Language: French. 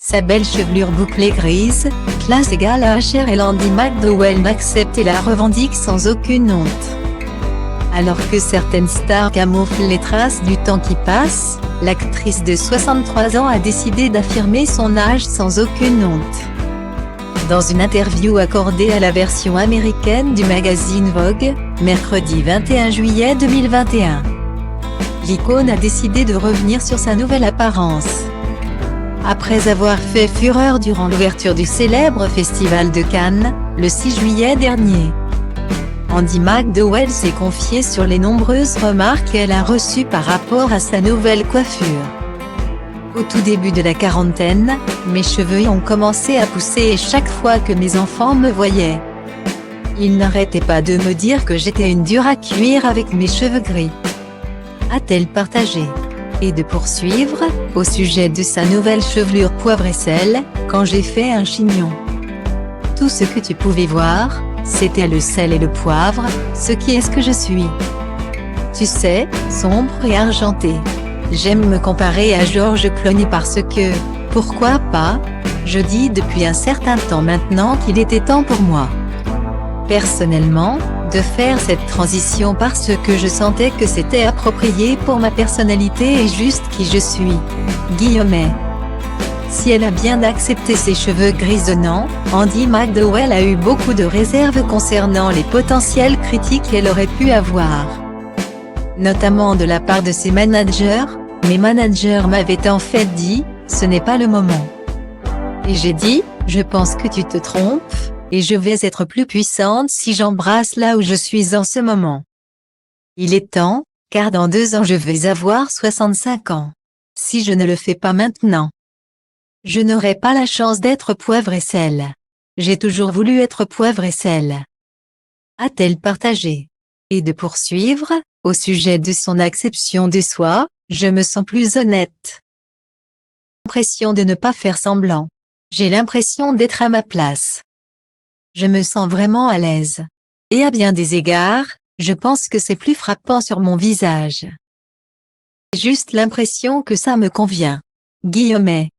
Sa belle chevelure bouclée grise, classe égale à Cher et Andy McDowell l'accepte et la revendique sans aucune honte. Alors que certaines stars camouflent les traces du temps qui passe, l'actrice de 63 ans a décidé d'affirmer son âge sans aucune honte. Dans une interview accordée à la version américaine du magazine Vogue, mercredi 21 juillet 2021, l'icône a décidé de revenir sur sa nouvelle apparence. Après avoir fait fureur durant l'ouverture du célèbre Festival de Cannes, le 6 juillet dernier, Andy McDowell s'est confiée sur les nombreuses remarques qu'elle a reçues par rapport à sa nouvelle coiffure. Au tout début de la quarantaine, mes cheveux ont commencé à pousser et chaque fois que mes enfants me voyaient, ils n'arrêtaient pas de me dire que j'étais une dure à cuire avec mes cheveux gris, a-t-elle partagé. Et de poursuivre, au sujet de sa nouvelle chevelure poivre et sel, quand j'ai fait un chignon. Tout ce que tu pouvais voir, c'était le sel et le poivre, ce qui est ce que je suis. Tu sais, sombre et argenté. J'aime me comparer à George Clooney parce que, pourquoi pas, je dis depuis un certain temps maintenant qu'il était temps pour moi, personnellement, de faire cette transition parce que je sentais que c'était approprié pour ma personnalité et juste qui je suis. Guillemets. Si elle a bien accepté ses cheveux grisonnants, Andy McDowell a eu beaucoup de réserves concernant les potentielles critiques qu'elle aurait pu avoir, notamment de la part de ses managers. Mes managers m'avaient en fait dit, ce n'est pas le moment. Et j'ai dit, je pense que tu te trompes, et je vais être plus puissante si j'embrasse là où je suis en ce moment. Il est temps, car dans 2 ans je vais avoir 65 ans. Si je ne le fais pas maintenant, je n'aurai pas la chance d'être poivre et sel. J'ai toujours voulu être poivre et sel, a-t-elle partagé. Et de poursuivre, au sujet de son acception de soi, je me sens plus honnête. J'ai l'impression de ne pas faire semblant. J'ai l'impression d'être à ma place. Je me sens vraiment à l'aise. Et à bien des égards, je pense que c'est plus frappant sur mon visage. J'ai juste l'impression que ça me convient. Guillemets.